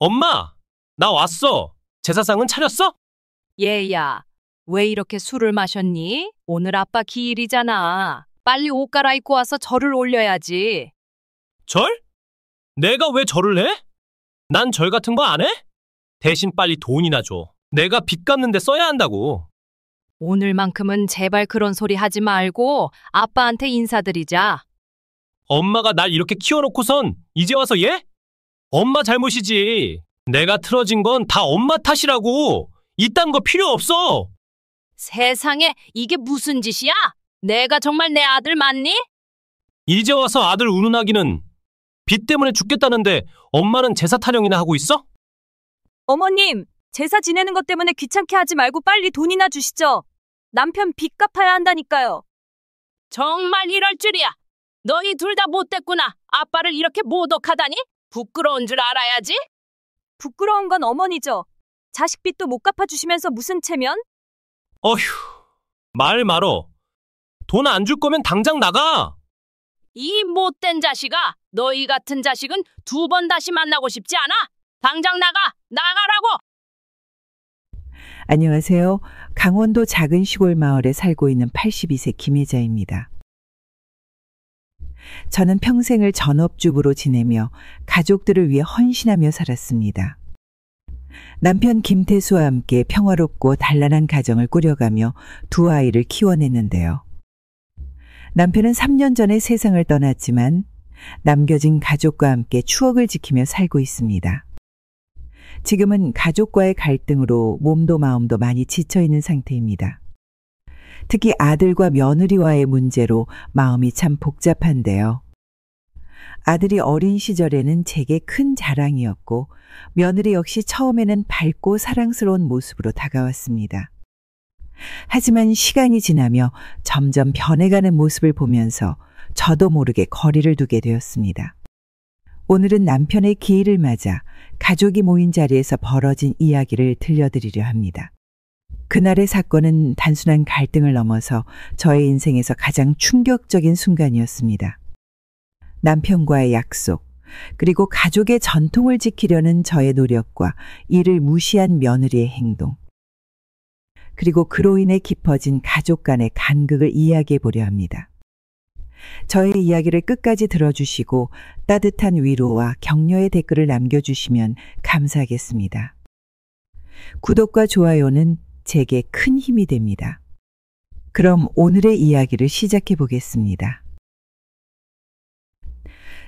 엄마, 나 왔어. 제사상은 차렸어? 얘야, 왜 이렇게 술을 마셨니? 오늘 아빠 기일이잖아. 빨리 옷 갈아입고 와서 절을 올려야지. 절? 내가 왜 절을 해? 난 절 같은 거 안 해? 대신 빨리 돈이나 줘. 내가 빚 갚는데 써야 한다고. 오늘만큼은 제발 그런 소리 하지 말고 아빠한테 인사드리자. 엄마가 날 이렇게 키워놓고선 이제 와서 얘? 엄마 잘못이지. 내가 틀어진 건 다 엄마 탓이라고. 이딴 거 필요 없어. 세상에 이게 무슨 짓이야? 내가 정말 내 아들 맞니? 이제 와서 아들 운운하기는 빚 때문에 죽겠다는데 엄마는 제사 타령이나 하고 있어? 어머님, 제사 지내는 것 때문에 귀찮게 하지 말고 빨리 돈이나 주시죠. 남편 빚 갚아야 한다니까요. 정말 이럴 줄이야. 너희 둘 다 못됐구나. 아빠를 이렇게 모독하다니? 부끄러운 줄 알아야지. 부끄러운 건 어머니죠. 자식 빚도 못 갚아주시면서 무슨 체면? 어휴, 말 말어. 돈 안 줄 거면 당장 나가. 이 못된 자식아, 너희 같은 자식은 2번 다시 만나고 싶지 않아? 당장 나가라고! 안녕하세요. 강원도 작은 시골 마을에 살고 있는 82세 김혜자입니다. 저는 평생을 전업주부로 지내며 가족들을 위해 헌신하며 살았습니다. 남편 김태수와 함께 평화롭고 단란한 가정을 꾸려가며 2 아이를 키워냈는데요. 남편은 3년 전에 세상을 떠났지만 남겨진 가족과 함께 추억을 지키며 살고 있습니다. 지금은 가족과의 갈등으로 몸도 마음도 많이 지쳐있는 상태입니다. 특히 아들과 며느리와의 문제로 마음이 참 복잡한데요. 아들이 어린 시절에는 제게 큰 자랑이었고 며느리 역시 처음에는 밝고 사랑스러운 모습으로 다가왔습니다. 하지만 시간이 지나며 점점 변해가는 모습을 보면서 저도 모르게 거리를 두게 되었습니다. 오늘은 남편의 기일을 맞아 가족이 모인 자리에서 벌어진 이야기를 들려드리려 합니다. 그날의 사건은 단순한 갈등을 넘어서 저의 인생에서 가장 충격적인 순간이었습니다. 남편과의 약속, 그리고 가족의 전통을 지키려는 저의 노력과 이를 무시한 며느리의 행동, 그리고 그로 인해 깊어진 가족 간의 간극을 이야기해 보려 합니다. 저의 이야기를 끝까지 들어주시고 따뜻한 위로와 격려의 댓글을 남겨주시면 감사하겠습니다. 구독과 좋아요는 제게 큰 힘이 됩니다. 그럼 오늘의 이야기를 시작해 보겠습니다.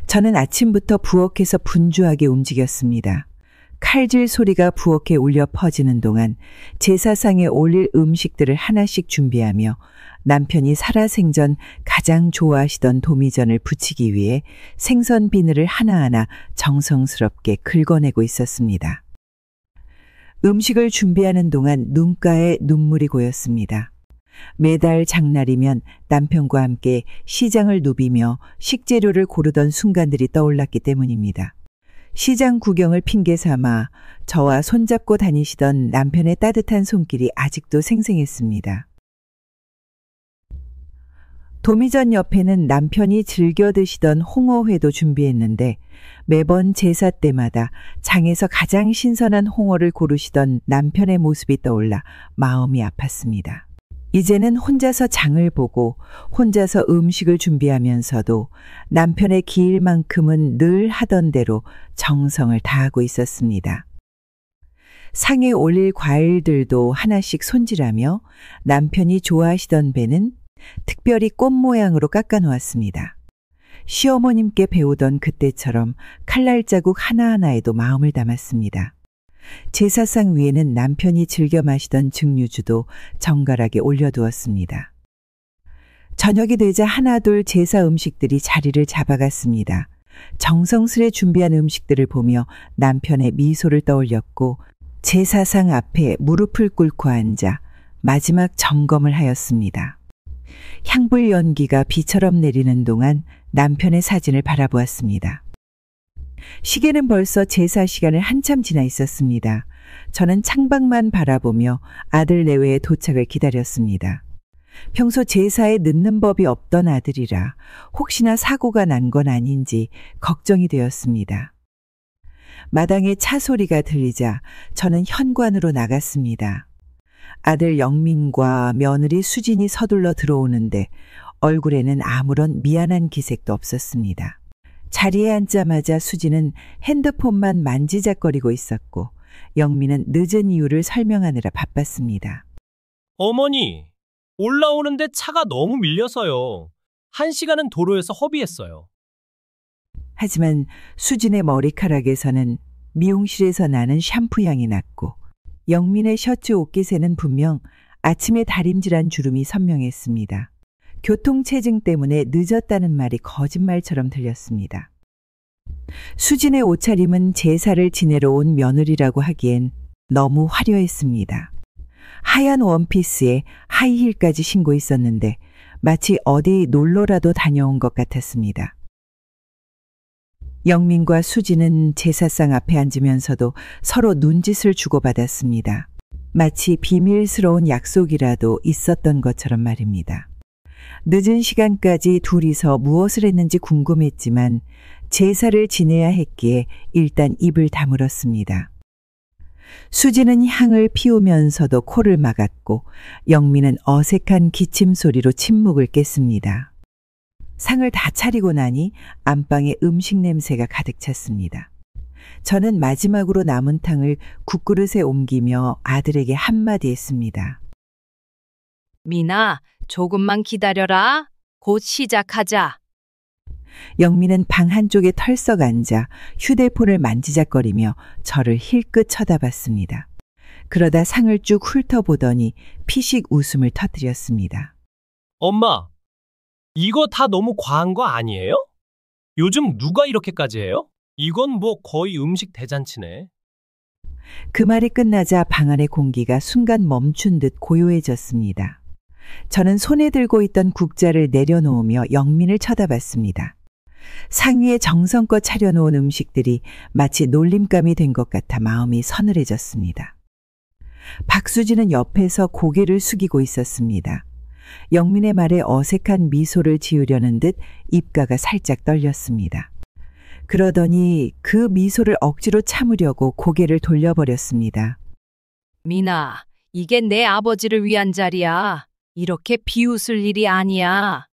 저는 아침부터 부엌에서 분주하게 움직였습니다. 칼질 소리가 부엌에 울려 퍼지는 동안 제사상에 올릴 음식들을 하나씩 준비하며 남편이 살아생전 가장 좋아하시던 도미전을 부치기 위해 생선 비늘을 하나하나 정성스럽게 긁어내고 있었습니다. 음식을 준비하는 동안 눈가에 눈물이 고였습니다. 매달 장날이면 남편과 함께 시장을 누비며 식재료를 고르던 순간들이 떠올랐기 때문입니다. 시장 구경을 핑계 삼아 저와 손잡고 다니시던 남편의 따뜻한 손길이 아직도 생생했습니다. 도미전 옆에는 남편이 즐겨 드시던 홍어회도 준비했는데 매번 제사 때마다 장에서 가장 신선한 홍어를 고르시던 남편의 모습이 떠올라 마음이 아팠습니다. 이제는 혼자서 장을 보고 혼자서 음식을 준비하면서도 남편의 기일만큼은 늘 하던 대로 정성을 다하고 있었습니다. 상에 올릴 과일들도 하나씩 손질하며 남편이 좋아하시던 배는 특별히 꽃 모양으로 깎아 놓았습니다. 시어머님께 배우던 그때처럼 칼날 자국 하나하나에도 마음을 담았습니다. 제사상 위에는 남편이 즐겨 마시던 증류주도 정갈하게 올려두었습니다. 저녁이 되자 하나둘 제사 음식들이 자리를 잡아갔습니다. 정성스레 준비한 음식들을 보며 남편의 미소를 떠올렸고 제사상 앞에 무릎을 꿇고 앉아 마지막 점검을 하였습니다. 향불 연기가 비처럼 내리는 동안 남편의 사진을 바라보았습니다. 시계는 벌써 제사 시간을 한참 지나 있었습니다. 저는 창밖만 바라보며 아들 내외의 도착을 기다렸습니다. 평소 제사에 늦는 법이 없던 아들이라 혹시나 사고가 난 건 아닌지 걱정이 되었습니다. 마당에 차 소리가 들리자 저는 현관으로 나갔습니다. 아들 영민과 며느리 수진이 서둘러 들어오는데 얼굴에는 아무런 미안한 기색도 없었습니다. 자리에 앉자마자 수진은 핸드폰만 만지작거리고 있었고 영민은 늦은 이유를 설명하느라 바빴습니다. 어머니, 올라오는데 차가 너무 밀려서요. 1시간은 도로에서 허비했어요. 하지만 수진의 머리카락에서는 미용실에서 나는 샴푸 향이 났고 영민의 셔츠 옷깃에는 분명 아침에 다림질한 주름이 선명했습니다. 교통체증 때문에 늦었다는 말이 거짓말처럼 들렸습니다. 수진의 옷차림은 제사를 지내러 온 며느리라고 하기엔 너무 화려했습니다. 하얀 원피스에 하이힐까지 신고 있었는데 마치 어디 놀러라도 다녀온 것 같았습니다. 영민과 수진은 제사상 앞에 앉으면서도 서로 눈짓을 주고받았습니다. 마치 비밀스러운 약속이라도 있었던 것처럼 말입니다. 늦은 시간까지 둘이서 무엇을 했는지 궁금했지만 제사를 지내야 했기에 일단 입을 다물었습니다. 수진은 향을 피우면서도 코를 막았고 영민은 어색한 기침 소리로 침묵을 깼습니다. 상을 다 차리고 나니 안방에 음식 냄새가 가득 찼습니다. 저는 마지막으로 남은 탕을 국그릇에 옮기며 아들에게 한마디 했습니다. 미나, 조금만 기다려라. 곧 시작하자. 영민은 방 한쪽에 털썩 앉아 휴대폰을 만지작거리며 저를 힐끗 쳐다봤습니다. 그러다 상을 쭉 훑어보더니 피식 웃음을 터뜨렸습니다. 엄마, 이거 다 너무 과한 거 아니에요? 요즘 누가 이렇게까지 해요? 이건 뭐 거의 음식 대잔치네. 그 말이 끝나자 방 안의 공기가 순간 멈춘 듯 고요해졌습니다. 저는 손에 들고 있던 국자를 내려놓으며 영민을 쳐다봤습니다. 상위에 정성껏 차려놓은 음식들이 마치 놀림감이 된 것 같아 마음이 서늘해졌습니다. 박수진은 옆에서 고개를 숙이고 있었습니다. 영민의 말에 어색한 미소를 지으려는 듯 입가가 살짝 떨렸습니다. 그러더니 그 미소를 억지로 참으려고 고개를 돌려버렸습니다. 미나, 이게 내 아버지를 위한 자리야. 이렇게 비웃을 일이 아니야.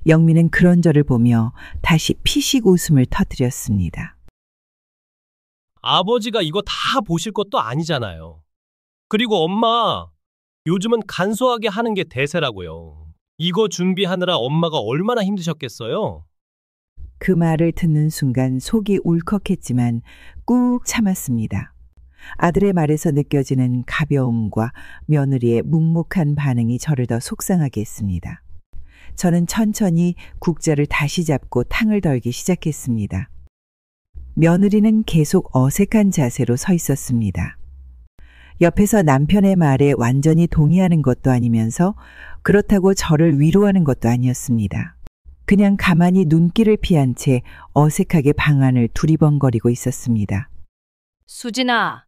영민은 그런 저를 보며 다시 피식 웃음을 터뜨렸습니다. 아버지가 이거 다 보실 것도 아니잖아요. 그리고 엄마, 요즘은 간소하게 하는 게 대세라고요. 이거 준비하느라 엄마가 얼마나 힘드셨겠어요? 그 말을 듣는 순간 속이 울컥했지만 꾹 참았습니다. 아들의 말에서 느껴지는 가벼움과 며느리의 묵묵한 반응이 저를 더 속상하게 했습니다. 저는 천천히 국자를 다시 잡고 탕을 덜기 시작했습니다. 며느리는 계속 어색한 자세로 서 있었습니다. 옆에서 남편의 말에 완전히 동의하는 것도 아니면서 그렇다고 저를 위로하는 것도 아니었습니다. 그냥 가만히 눈길을 피한 채 어색하게 방안을 두리번거리고 있었습니다. 수진아,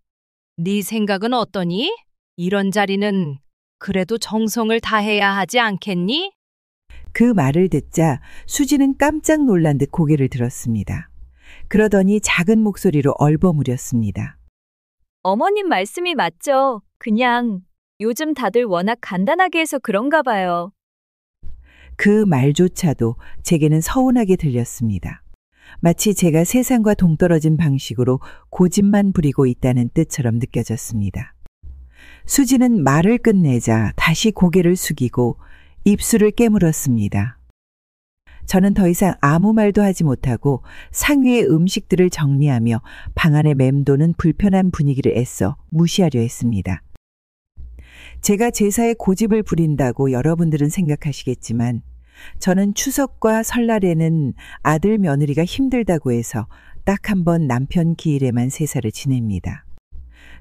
네 생각은 어떠니? 이런 자리는 그래도 정성을 다해야 하지 않겠니? 그 말을 듣자 수지는 깜짝 놀란 듯 고개를 들었습니다. 그러더니 작은 목소리로 얼버무렸습니다. 어머님 말씀이 맞죠. 그냥 요즘 다들 워낙 간단하게 해서 그런가 봐요. 그 말조차도 제게는 서운하게 들렸습니다. 마치 제가 세상과 동떨어진 방식으로 고집만 부리고 있다는 뜻처럼 느껴졌습니다. 수지는 말을 끝내자 다시 고개를 숙이고 입술을 깨물었습니다. 저는 더 이상 아무 말도 하지 못하고 상위의 음식들을 정리하며 방 안에 맴도는 불편한 분위기를 애써 무시하려 했습니다. 제가 제사에 고집을 부린다고 여러분들은 생각하시겠지만 저는 추석과 설날에는 아들 며느리가 힘들다고 해서 딱 한 번 남편 기일에만 제사를 지냅니다.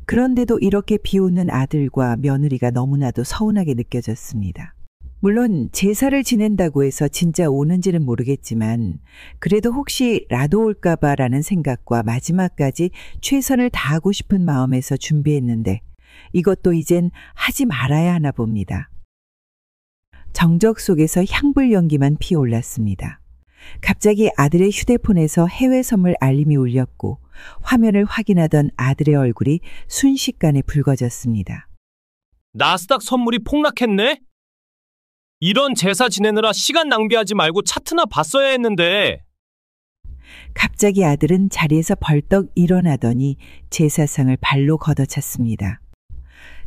그런데도 이렇게 비웃는 아들과 며느리가 너무나도 서운하게 느껴졌습니다. 물론 제사를 지낸다고 해서 진짜 오는지는 모르겠지만 그래도 혹시 라도 올까봐라는 생각과 마지막까지 최선을 다하고 싶은 마음에서 준비했는데 이것도 이젠 하지 말아야 하나 봅니다. 정적 속에서 향불 연기만 피어올랐습니다. 갑자기 아들의 휴대폰에서 해외 선물 알림이 울렸고 화면을 확인하던 아들의 얼굴이 순식간에 붉어졌습니다. 나스닥 선물이 폭락했네? 이런 제사 지내느라 시간 낭비하지 말고 차트나 봤어야 했는데. 갑자기 아들은 자리에서 벌떡 일어나더니 제사상을 발로 걷어찼습니다.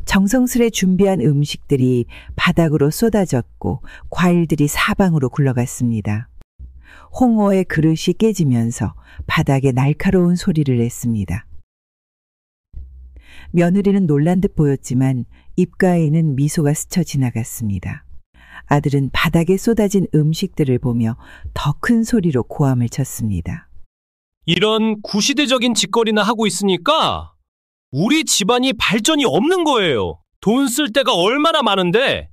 정성스레 준비한 음식들이 바닥으로 쏟아졌고 과일들이 사방으로 굴러갔습니다. 홍어의 그릇이 깨지면서 바닥에 날카로운 소리를 냈습니다. 며느리는 놀란 듯 보였지만 입가에는 미소가 스쳐 지나갔습니다. 아들은 바닥에 쏟아진 음식들을 보며 더 큰 소리로 고함을 쳤습니다. 이런 구시대적인 짓거리나 하고 있으니까 우리 집안이 발전이 없는 거예요. 돈 쓸 데가 얼마나 많은데.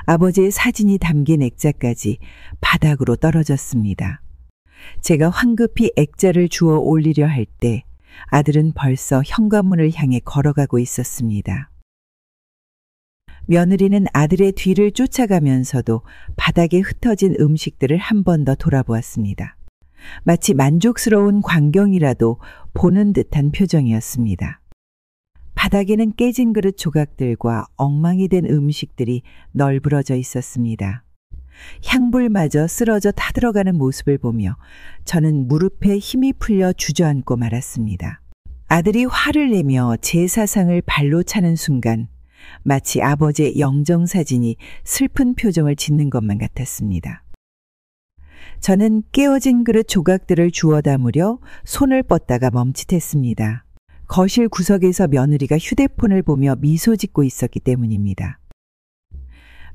아버지의 사진이 담긴 액자까지 바닥으로 떨어졌습니다. 제가 황급히 액자를 주워 올리려 할 때 아들은 벌써 현관문을 향해 걸어가고 있었습니다. 며느리는 아들의 뒤를 쫓아가면서도 바닥에 흩어진 음식들을 한 번 더 돌아보았습니다. 마치 만족스러운 광경이라도 보는 듯한 표정이었습니다. 바닥에는 깨진 그릇 조각들과 엉망이 된 음식들이 널브러져 있었습니다. 향불마저 쓰러져 타들어가는 모습을 보며 저는 무릎에 힘이 풀려 주저앉고 말았습니다. 아들이 화를 내며 제사상을 발로 차는 순간 마치 아버지의 영정사진이 슬픈 표정을 짓는 것만 같았습니다. 저는 깨어진 그릇 조각들을 주워 담으려 손을 뻗다가 멈칫했습니다. 거실 구석에서 며느리가 휴대폰을 보며 미소 짓고 있었기 때문입니다.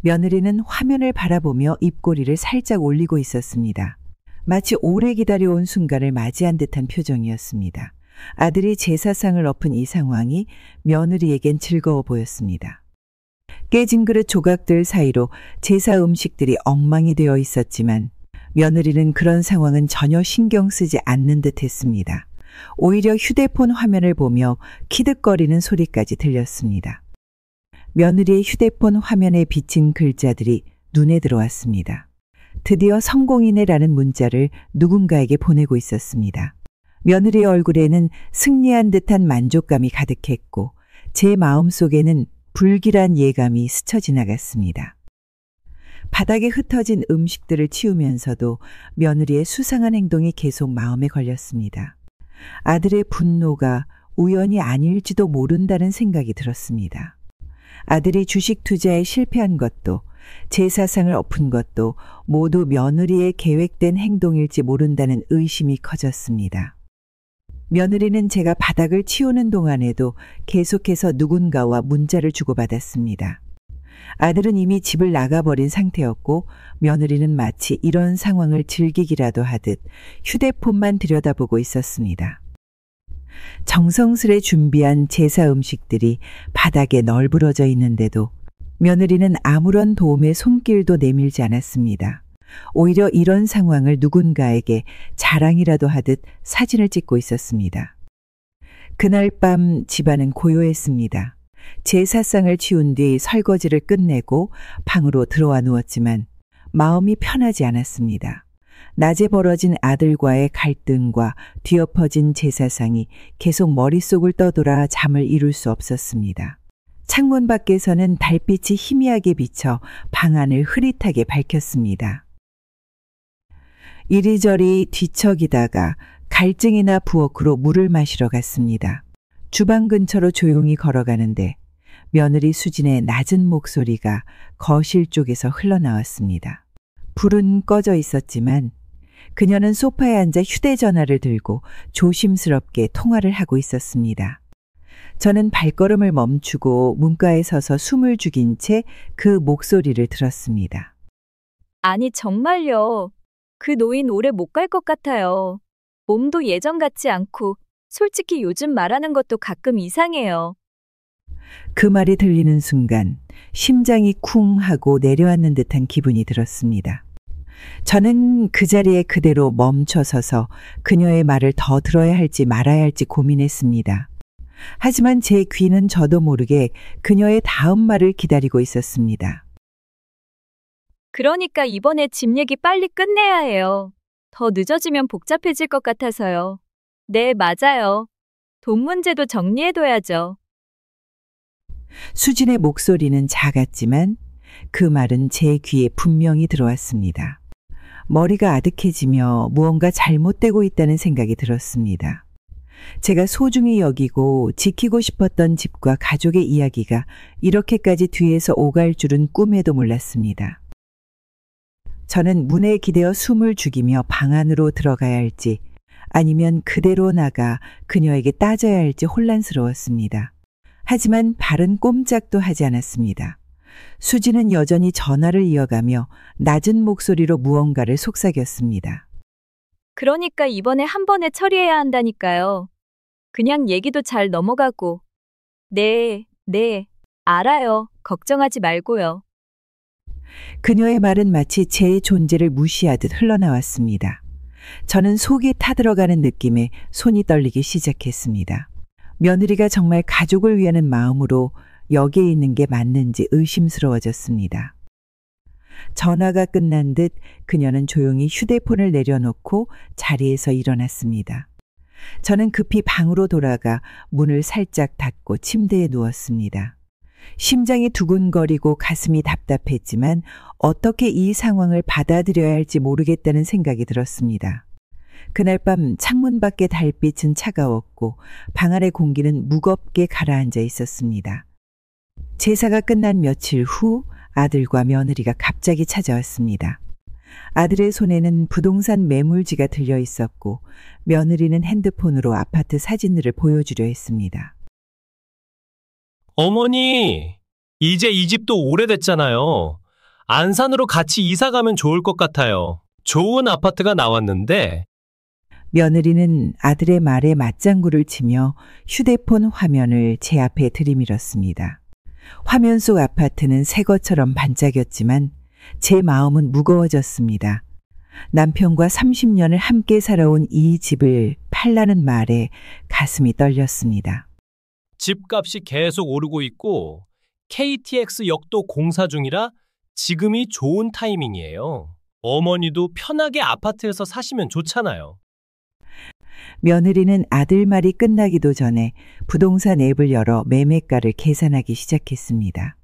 며느리는 화면을 바라보며 입꼬리를 살짝 올리고 있었습니다. 마치 오래 기다려온 순간을 맞이한 듯한 표정이었습니다. 아들이 제사상을 엎은 이 상황이 며느리에겐 즐거워 보였습니다. 깨진 그릇 조각들 사이로 제사 음식들이 엉망이 되어 있었지만 며느리는 그런 상황은 전혀 신경 쓰지 않는 듯 했습니다. 오히려 휴대폰 화면을 보며 키득거리는 소리까지 들렸습니다. 며느리의 휴대폰 화면에 비친 글자들이 눈에 들어왔습니다. 드디어 성공이네라는 문자를 누군가에게 보내고 있었습니다. 며느리의 얼굴에는 승리한 듯한 만족감이 가득했고 제 마음속에는 불길한 예감이 스쳐 지나갔습니다. 바닥에 흩어진 음식들을 치우면서도 며느리의 수상한 행동이 계속 마음에 걸렸습니다. 아들의 분노가 우연이 아닐지도 모른다는 생각이 들었습니다. 아들이 주식 투자에 실패한 것도 제사상을 엎은 것도 모두 며느리의 계획된 행동일지 모른다는 의심이 커졌습니다. 며느리는 제가 바닥을 치우는 동안에도 계속해서 누군가와 문자를 주고받았습니다. 아들은 이미 집을 나가버린 상태였고 며느리는 마치 이런 상황을 즐기기라도 하듯 휴대폰만 들여다보고 있었습니다. 정성스레 준비한 제사 음식들이 바닥에 널브러져 있는데도 며느리는 아무런 도움의 손길도 내밀지 않았습니다. 오히려 이런 상황을 누군가에게 자랑이라도 하듯 사진을 찍고 있었습니다. 그날 밤 집안은 고요했습니다. 제사상을 치운 뒤 설거지를 끝내고 방으로 들어와 누웠지만 마음이 편하지 않았습니다. 낮에 벌어진 아들과의 갈등과 뒤엎어진 제사상이 계속 머릿속을 떠돌아 잠을 이룰 수 없었습니다. 창문 밖에서는 달빛이 희미하게 비쳐 방 안을 흐릿하게 밝혔습니다. 이리저리 뒤척이다가 갈증이나 부엌으로 물을 마시러 갔습니다. 주방 근처로 조용히 걸어가는데 며느리 수진의 낮은 목소리가 거실 쪽에서 흘러나왔습니다. 불은 꺼져 있었지만 그녀는 소파에 앉아 휴대전화를 들고 조심스럽게 통화를 하고 있었습니다. 저는 발걸음을 멈추고 문가에 서서 숨을 죽인 채 그 목소리를 들었습니다. 아니 정말요. 그 노인 오래 못 갈 것 같아요. 몸도 예전 같지 않고 솔직히 요즘 말하는 것도 가끔 이상해요. 그 말이 들리는 순간 심장이 쿵 하고 내려앉는 듯한 기분이 들었습니다. 저는 그 자리에 그대로 멈춰서서 그녀의 말을 더 들어야 할지 말아야 할지 고민했습니다. 하지만 제 귀는 저도 모르게 그녀의 다음 말을 기다리고 있었습니다. 그러니까 이번에 집 얘기 빨리 끝내야 해요. 더 늦어지면 복잡해질 것 같아서요. 네, 맞아요. 돈 문제도 정리해둬야죠. 수진의 목소리는 작았지만 그 말은 제 귀에 분명히 들어왔습니다. 머리가 아득해지며 무언가 잘못되고 있다는 생각이 들었습니다. 제가 소중히 여기고 지키고 싶었던 집과 가족의 이야기가 이렇게까지 뒤에서 오갈 줄은 꿈에도 몰랐습니다. 저는 문에 기대어 숨을 죽이며 방 안으로 들어가야 할지 아니면 그대로 나가 그녀에게 따져야 할지 혼란스러웠습니다. 하지만 발은 꼼짝도 하지 않았습니다. 수지는 여전히 전화를 이어가며 낮은 목소리로 무언가를 속삭였습니다. 그러니까 이번에 한 번에 처리해야 한다니까요. 그냥 얘기도 잘 넘어가고. 네, 알아요. 걱정하지 말고요. 그녀의 말은 마치 제 존재를 무시하듯 흘러나왔습니다. 저는 속이 타들어가는 느낌에 손이 떨리기 시작했습니다. 며느리가 정말 가족을 위하는 마음으로 여기에 있는 게 맞는지 의심스러워졌습니다. 전화가 끝난 듯 그녀는 조용히 휴대폰을 내려놓고 자리에서 일어났습니다. 저는 급히 방으로 돌아가 문을 살짝 닫고 침대에 누웠습니다. 심장이 두근거리고 가슴이 답답했지만 어떻게 이 상황을 받아들여야 할지 모르겠다는 생각이 들었습니다. 그날 밤 창문 밖의 달빛은 차가웠고 방 안의 공기는 무겁게 가라앉아 있었습니다. 제사가 끝난 며칠 후 아들과 며느리가 갑자기 찾아왔습니다. 아들의 손에는 부동산 매물지가 들려 있었고 며느리는 핸드폰으로 아파트 사진들을 보여주려 했습니다. 어머니, 이제 이 집도 오래됐잖아요. 안산으로 같이 이사 가면 좋을 것 같아요. 좋은 아파트가 나왔는데. 며느리는 아들의 말에 맞장구를 치며 휴대폰 화면을 제 앞에 들이밀었습니다. 화면 속 아파트는 새 것처럼 반짝였지만 제 마음은 무거워졌습니다. 남편과 30년을 함께 살아온 이 집을 팔라는 말에 가슴이 떨렸습니다. 집값이 계속 오르고 있고 KTX 역도 공사 중이라 지금이 좋은 타이밍이에요. 어머니도 편하게 아파트에서 사시면 좋잖아요. 며느리는 아들 말이 끝나기도 전에 부동산 앱을 열어 매매가를 계산하기 시작했습니다.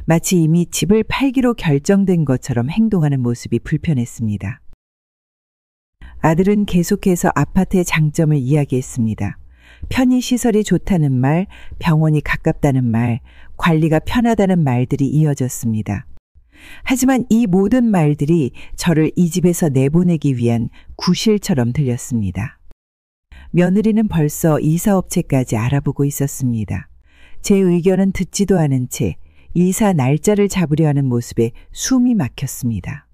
마치 이미 집을 팔기로 결정된 것처럼 행동하는 모습이 불편했습니다. 아들은 계속해서 아파트의 장점을 이야기했습니다. 편의시설이 좋다는 말, 병원이 가깝다는 말, 관리가 편하다는 말들이 이어졌습니다. 하지만 이 모든 말들이 저를 이 집에서 내보내기 위한 구실처럼 들렸습니다. 며느리는 벌써 이사업체까지 알아보고 있었습니다. 제 의견은 듣지도 않은 채 이사 날짜를 잡으려 하는 모습에 숨이 막혔습니다.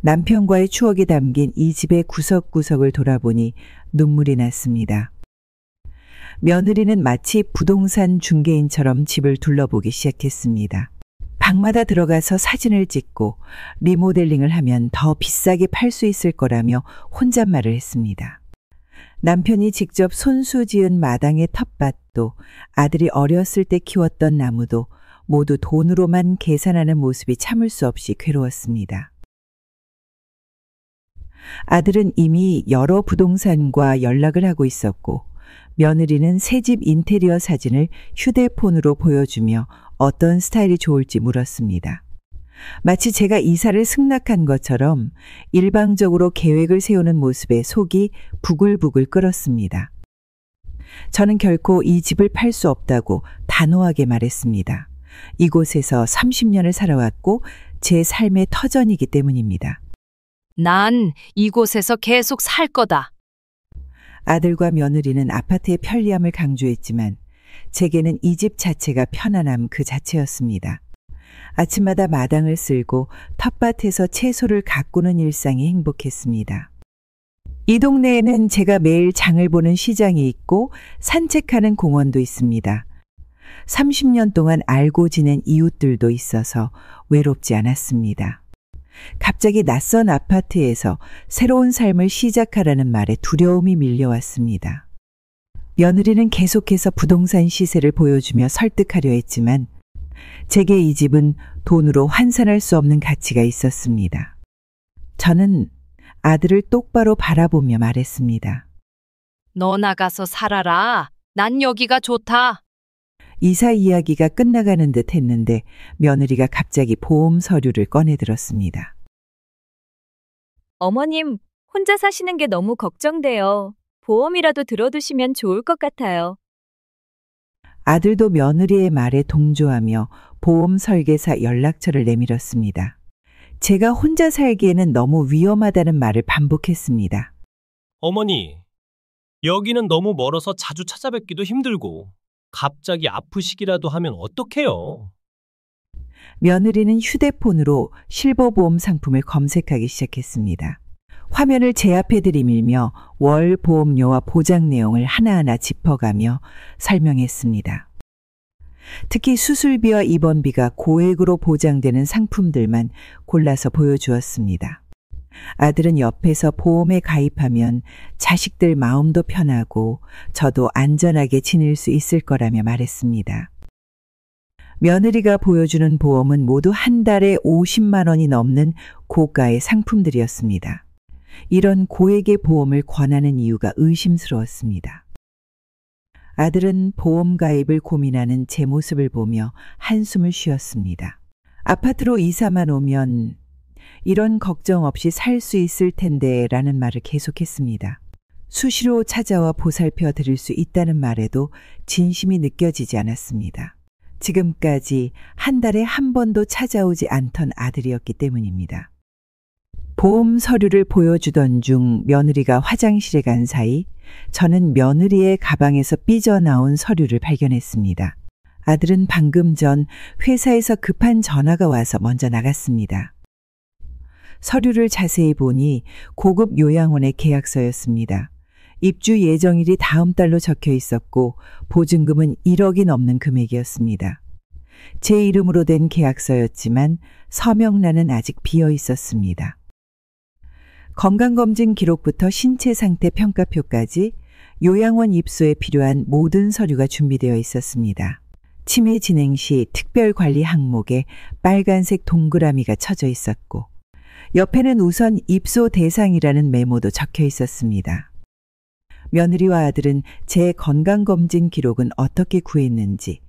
남편과의 추억이 담긴 이 집의 구석구석을 돌아보니 눈물이 났습니다. 며느리는 마치 부동산 중개인처럼 집을 둘러보기 시작했습니다. 방마다 들어가서 사진을 찍고 리모델링을 하면 더 비싸게 팔 수 있을 거라며 혼잣말을 했습니다. 남편이 직접 손수 지은 마당의 텃밭도 아들이 어렸을 때 키웠던 나무도 모두 돈으로만 계산하는 모습이 참을 수 없이 괴로웠습니다. 아들은 이미 여러 부동산과 연락을 하고 있었고 며느리는 새집 인테리어 사진을 휴대폰으로 보여주며 어떤 스타일이 좋을지 물었습니다. 마치 제가 이사를 승낙한 것처럼 일방적으로 계획을 세우는 모습에 속이 부글부글 끓었습니다. 저는 결코 이 집을 팔 수 없다고 단호하게 말했습니다. 이곳에서 30년을 살아왔고 제 삶의 터전이기 때문입니다. 난 이곳에서 계속 살 거다. 아들과 며느리는 아파트의 편리함을 강조했지만 제게는 이 집 자체가 편안함 그 자체였습니다. 아침마다 마당을 쓸고 텃밭에서 채소를 가꾸는 일상이 행복했습니다. 이 동네에는 제가 매일 장을 보는 시장이 있고 산책하는 공원도 있습니다. 30년 동안 알고 지낸 이웃들도 있어서 외롭지 않았습니다. 갑자기 낯선 아파트에서 새로운 삶을 시작하라는 말에 두려움이 밀려왔습니다. 며느리는 계속해서 부동산 시세를 보여주며 설득하려 했지만 제게 이 집은 돈으로 환산할 수 없는 가치가 있었습니다. 저는 아들을 똑바로 바라보며 말했습니다. 너 나가서 살아라. 난 여기가 좋다. 이사 이야기가 끝나가는 듯 했는데 며느리가 갑자기 보험 서류를 꺼내들었습니다. 어머님, 혼자 사시는 게 너무 걱정돼요. 보험이라도 들어두시면 좋을 것 같아요. 아들도 며느리의 말에 동조하며 보험 설계사 연락처를 내밀었습니다. 제가 혼자 살기에는 너무 위험하다는 말을 반복했습니다. 어머니, 여기는 너무 멀어서 자주 찾아뵙기도 힘들고 갑자기 아프시기라도 하면 어떡해요? 며느리는 휴대폰으로 실버보험 상품을 검색하기 시작했습니다. 화면을 제 앞에 들이밀며 월 보험료와 보장 내용을 하나하나 짚어가며 설명했습니다. 특히 수술비와 입원비가 고액으로 보장되는 상품들만 골라서 보여주었습니다. 아들은 옆에서 보험에 가입하면 자식들 마음도 편하고 저도 안전하게 지낼 수 있을 거라며 말했습니다. 며느리가 보여주는 보험은 모두 한 달에 50만 원이 넘는 고가의 상품들이었습니다. 이런 고액의 보험을 권하는 이유가 의심스러웠습니다. 아들은 보험 가입을 고민하는 제 모습을 보며 한숨을 쉬었습니다. 아파트로 이사만 오면 이런 걱정 없이 살 수 있을 텐데 라는 말을 계속했습니다. 수시로 찾아와 보살펴 드릴 수 있다는 말에도 진심이 느껴지지 않았습니다. 지금까지 한 달에 한 번도 찾아오지 않던 아들이었기 때문입니다. 보험 서류를 보여주던 중 며느리가 화장실에 간 사이 저는 며느리의 가방에서 삐져나온 서류를 발견했습니다. 아들은 방금 전 회사에서 급한 전화가 와서 먼저 나갔습니다. 서류를 자세히 보니 고급 요양원의 계약서였습니다. 입주 예정일이 다음 달로 적혀 있었고 보증금은 1억이 넘는 금액이었습니다. 제 이름으로 된 계약서였지만 서명란은 아직 비어 있었습니다. 건강검진 기록부터 신체 상태 평가표까지 요양원 입소에 필요한 모든 서류가 준비되어 있었습니다. 치매 진행 시 특별관리 항목에 빨간색 동그라미가 쳐져 있었고 옆에는 우선 입소 대상이라는 메모도 적혀 있었습니다. 며느리와 아들은 제 건강검진 기록은 어떻게 구했는지,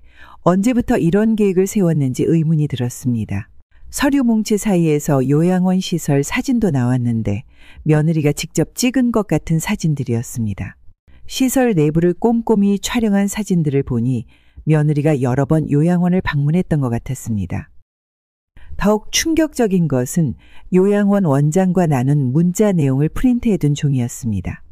언제부터 이런 계획을 세웠는지 의문이 들었습니다. 서류 뭉치 사이에서 요양원 시설 사진도 나왔는데 며느리가 직접 찍은 것 같은 사진들이었습니다. 시설 내부를 꼼꼼히 촬영한 사진들을 보니 며느리가 여러 번 요양원을 방문했던 것 같았습니다. 더욱 충격적인 것은 요양원 원장과 나눈 문자 내용을 프린트해둔 종이었습니다.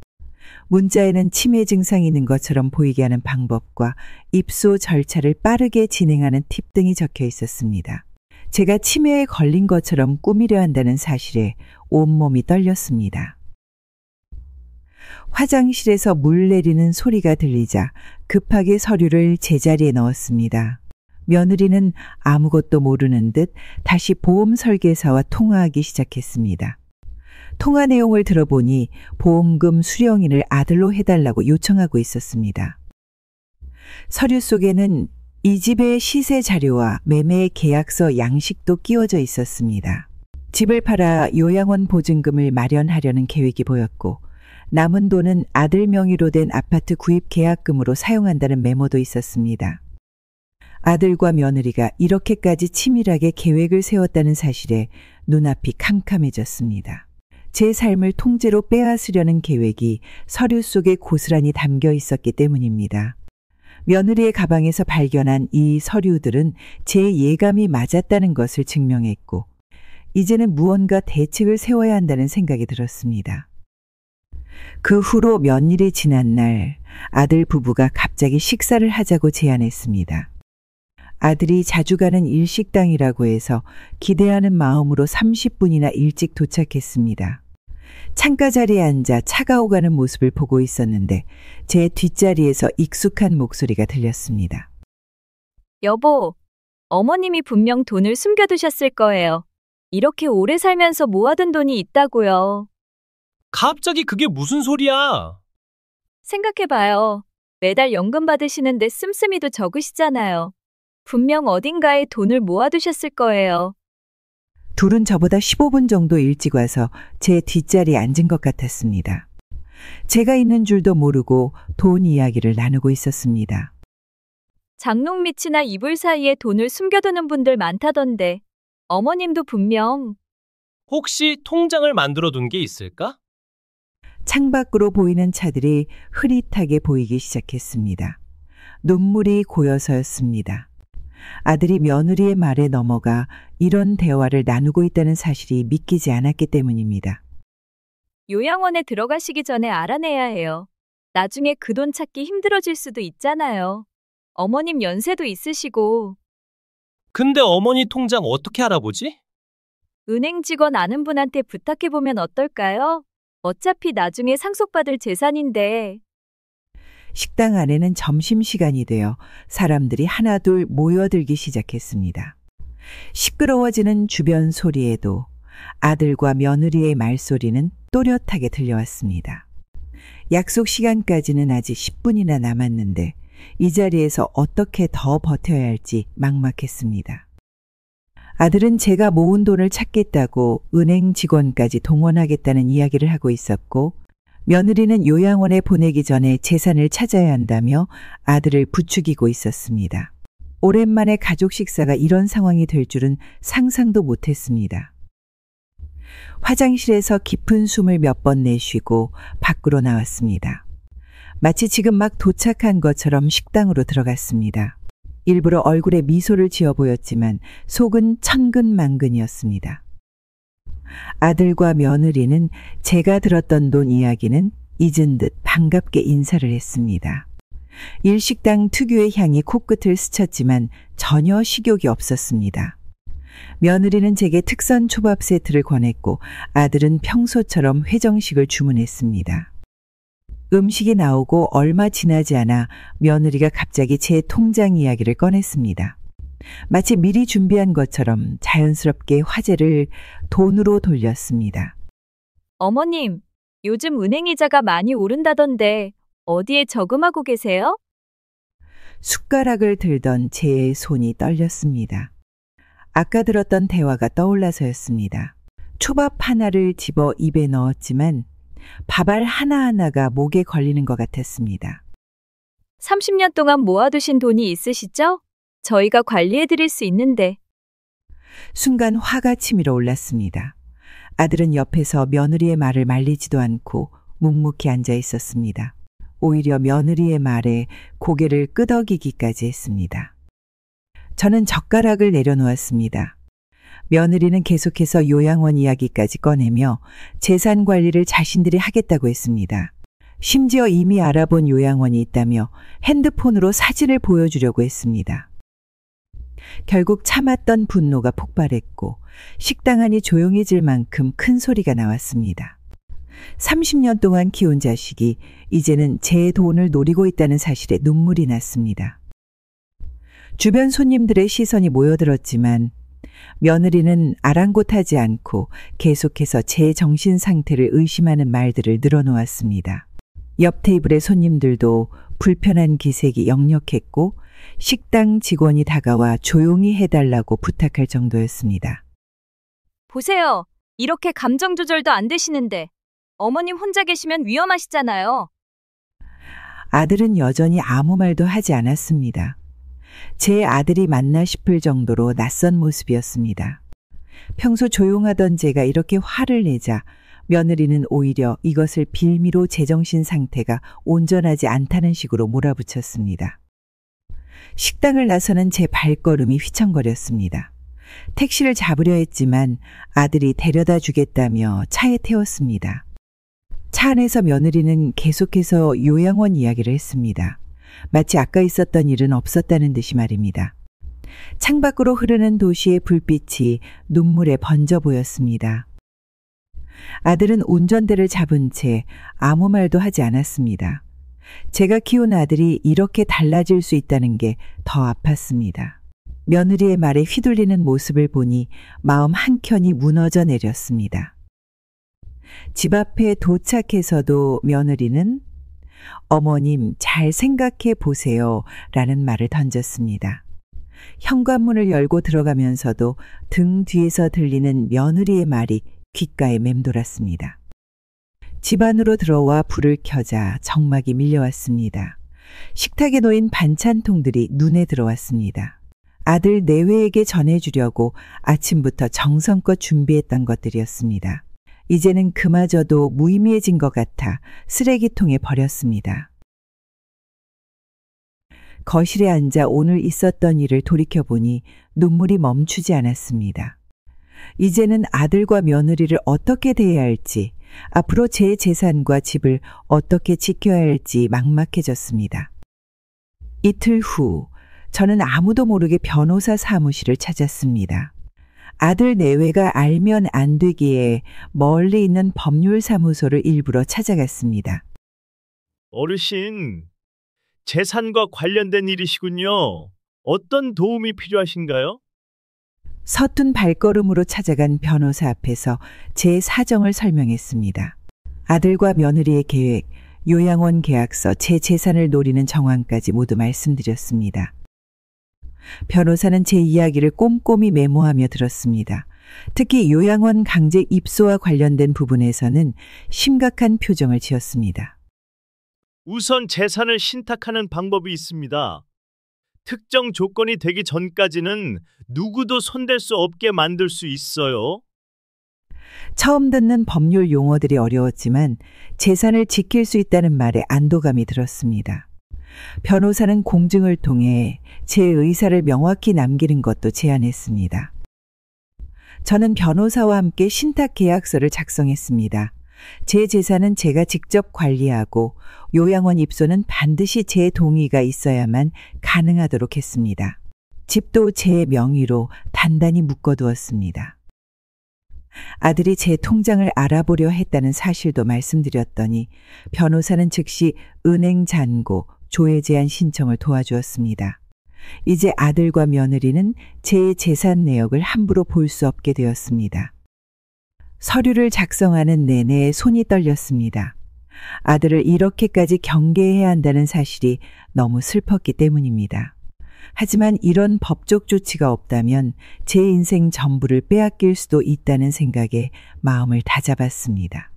문자에는 치매 증상이 있는 것처럼 보이게 하는 방법과 입소 절차를 빠르게 진행하는 팁 등이 적혀 있었습니다. 제가 치매에 걸린 것처럼 꾸미려 한다는 사실에 온몸이 떨렸습니다. 화장실에서 물 내리는 소리가 들리자 급하게 서류를 제자리에 넣었습니다. 며느리는 아무것도 모르는 듯 다시 보험 설계사와 통화하기 시작했습니다. 통화 내용을 들어보니 보험금 수령인을 아들로 해달라고 요청하고 있었습니다. 서류 속에는 이 집의 시세 자료와 매매 계약서 양식도 끼워져 있었습니다. 집을 팔아 요양원 보증금을 마련하려는 계획이 보였고 남은 돈은 아들 명의로 된 아파트 구입 계약금으로 사용한다는 메모도 있었습니다. 아들과 며느리가 이렇게까지 치밀하게 계획을 세웠다는 사실에 눈앞이 캄캄해졌습니다. 제 삶을 통째로 빼앗으려는 계획이 서류 속에 고스란히 담겨 있었기 때문입니다. 며느리의 가방에서 발견한 이 서류들은 제 예감이 맞았다는 것을 증명했고 이제는 무언가 대책을 세워야 한다는 생각이 들었습니다. 그 후로 몇 일이 지난 날 아들 부부가 갑자기 식사를 하자고 제안했습니다. 아들이 자주 가는 일식당이라고 해서 기대하는 마음으로 30분이나 일찍 도착했습니다. 창가 자리에 앉아 차가 오가는 모습을 보고 있었는데 제 뒷자리에서 익숙한 목소리가 들렸습니다. 여보, 어머님이 분명 돈을 숨겨두셨을 거예요. 이렇게 오래 살면서 모아둔 돈이 있다고요. 갑자기 그게 무슨 소리야? 생각해봐요. 매달 연금 받으시는데 씀씀이도 적으시잖아요. 분명 어딘가에 돈을 모아두셨을 거예요. 둘은 저보다 15분 정도 일찍 와서 제 뒷자리에 앉은 것 같았습니다. 제가 있는 줄도 모르고 돈 이야기를 나누고 있었습니다. 장롱 밑이나 이불 사이에 돈을 숨겨두는 분들 많다던데 어머님도 분명 혹시 통장을 만들어 둔 게 있을까? 창밖으로 보이는 차들이 흐릿하게 보이기 시작했습니다. 눈물이 고여서였습니다. 아들이 며느리의 말에 넘어가 이런 대화를 나누고 있다는 사실이 믿기지 않았기 때문입니다. 요양원에 들어가시기 전에 알아내야 해요. 나중에 그 돈 찾기 힘들어질 수도 있잖아요. 어머님 연세도 있으시고 근데 어머니 통장 어떻게 알아보지? 은행 직원 아는 분한테 부탁해보면 어떨까요? 어차피 나중에 상속받을 재산인데. 식당 안에는 점심시간이 되어 사람들이 하나둘 모여들기 시작했습니다. 시끄러워지는 주변 소리에도 아들과 며느리의 말소리는 또렷하게 들려왔습니다. 약속 시간까지는 아직 10분이나 남았는데 이 자리에서 어떻게 더 버텨야 할지 막막했습니다. 아들은 제가 모은 돈을 찾겠다고 은행 직원까지 동원하겠다는 이야기를 하고 있었고, 며느리는 요양원에 보내기 전에 재산을 찾아야 한다며 아들을 부추기고 있었습니다. 오랜만에 가족 식사가 이런 상황이 될 줄은 상상도 못했습니다. 화장실에서 깊은 숨을 몇 번 내쉬고 밖으로 나왔습니다. 마치 지금 막 도착한 것처럼 식당으로 들어갔습니다. 일부러 얼굴에 미소를 지어 보였지만 속은 천근만근이었습니다. 아들과 며느리는 제가 들었던 돈 이야기는 잊은 듯 반갑게 인사를 했습니다. 일식당 특유의 향이 코끝을 스쳤지만 전혀 식욕이 없었습니다. 며느리는 제게 특선 초밥 세트를 권했고 아들은 평소처럼 회정식을 주문했습니다. 음식이 나오고 얼마 지나지 않아 며느리가 갑자기 제 통장 이야기를 꺼냈습니다. 마치 미리 준비한 것처럼 자연스럽게 화제를 돈으로 돌렸습니다. 어머님, 요즘 은행 이자가 많이 오른다던데 어디에 저금하고 계세요? 숟가락을 들던 제 손이 떨렸습니다. 아까 들었던 대화가 떠올라서였습니다. 초밥 하나를 집어 입에 넣었지만 밥알 하나하나가 목에 걸리는 것 같았습니다. 30년 동안 모아두신 돈이 있으시죠? 저희가 관리해드릴 수 있는데. 순간 화가 치밀어 올랐습니다. 아들은 옆에서 며느리의 말을 말리지도 않고 묵묵히 앉아 있었습니다. 오히려 며느리의 말에 고개를 끄덕이기까지 했습니다. 저는 젓가락을 내려놓았습니다. 며느리는 계속해서 요양원 이야기까지 꺼내며 재산 관리를 자신들이 하겠다고 했습니다. 심지어 이미 알아본 요양원이 있다며 핸드폰으로 사진을 보여주려고 했습니다. 결국 참았던 분노가 폭발했고 식당 안이 조용해질 만큼 큰 소리가 나왔습니다. 30년 동안 키운 자식이 이제는 제 돈을 노리고 있다는 사실에 눈물이 났습니다. 주변 손님들의 시선이 모여들었지만 며느리는 아랑곳하지 않고 계속해서 제 정신 상태를 의심하는 말들을 늘어놓았습니다. 옆 테이블의 손님들도 불편한 기색이 역력했고 식당 직원이 다가와 조용히 해달라고 부탁할 정도였습니다. 보세요. 이렇게 감정 조절도 안 되시는데 어머님 혼자 계시면 위험하시잖아요. 아들은 여전히 아무 말도 하지 않았습니다. 제 아들이 맞나 싶을 정도로 낯선 모습이었습니다. 평소 조용하던 제가 이렇게 화를 내자 며느리는 오히려 이것을 빌미로 제정신 상태가 온전하지 않다는 식으로 몰아붙였습니다. 식당을 나서는 제 발걸음이 휘청거렸습니다. 택시를 잡으려 했지만 아들이 데려다 주겠다며 차에 태웠습니다. 차 안에서 며느리는 계속해서 요양원 이야기를 했습니다. 마치 아까 있었던 일은 없었다는 듯이 말입니다. 창밖으로 흐르는 도시의 불빛이 눈물에 번져 보였습니다. 아들은 운전대를 잡은 채 아무 말도 하지 않았습니다. 제가 키운 아들이 이렇게 달라질 수 있다는 게 더 아팠습니다. 며느리의 말에 휘둘리는 모습을 보니 마음 한켠이 무너져 내렸습니다. 집 앞에 도착해서도 며느리는 어머님 잘 생각해 보세요 라는 말을 던졌습니다. 현관문을 열고 들어가면서도 등 뒤에서 들리는 며느리의 말이 귓가에 맴돌았습니다. 집 안으로 들어와 불을 켜자 정막이 밀려왔습니다. 식탁에 놓인 반찬통들이 눈에 들어왔습니다. 아들 내외에게 전해주려고 아침부터 정성껏 준비했던 것들이었습니다. 이제는 그마저도 무의미해진 것 같아 쓰레기통에 버렸습니다. 거실에 앉아 오늘 있었던 일을 돌이켜보니 눈물이 멈추지 않았습니다. 이제는 아들과 며느리를 어떻게 대해야 할지, 앞으로 제 재산과 집을 어떻게 지켜야 할지 막막해졌습니다. 이틀 후 저는 아무도 모르게 변호사 사무실을 찾았습니다. 아들 내외가 알면 안 되기에 멀리 있는 법률사무소를 일부러 찾아갔습니다. 어르신, 재산과 관련된 일이시군요. 어떤 도움이 필요하신가요? 서툰 발걸음으로 찾아간 변호사 앞에서 제 사정을 설명했습니다. 아들과 며느리의 계획, 요양원 계약서, 제 재산을 노리는 정황까지 모두 말씀드렸습니다. 변호사는 제 이야기를 꼼꼼히 메모하며 들었습니다. 특히 요양원 강제 입소와 관련된 부분에서는 심각한 표정을 지었습니다. 우선 재산을 신탁하는 방법이 있습니다. 특정 조건이 되기 전까지는 누구도 손댈 수 없게 만들 수 있어요. 처음 듣는 법률 용어들이 어려웠지만 재산을 지킬 수 있다는 말에 안도감이 들었습니다. 변호사는 공증을 통해 제 의사를 명확히 남기는 것도 제안했습니다. 저는 변호사와 함께 신탁 계약서를 작성했습니다. 제 재산은 제가 직접 관리하고 요양원 입소는 반드시 제 동의가 있어야만 가능하도록 했습니다. 집도 제 명의로 단단히 묶어두었습니다. 아들이 제 통장을 알아보려 했다는 사실도 말씀드렸더니 변호사는 즉시 은행 잔고, 조회 제한 신청을 도와주었습니다. 이제 아들과 며느리는 제 재산 내역을 함부로 볼 수 없게 되었습니다. 서류를 작성하는 내내 손이 떨렸습니다. 아들을 이렇게까지 경계해야 한다는 사실이 너무 슬펐기 때문입니다. 하지만 이런 법적 조치가 없다면 제 인생 전부를 빼앗길 수도 있다는 생각에 마음을 다잡았습니다.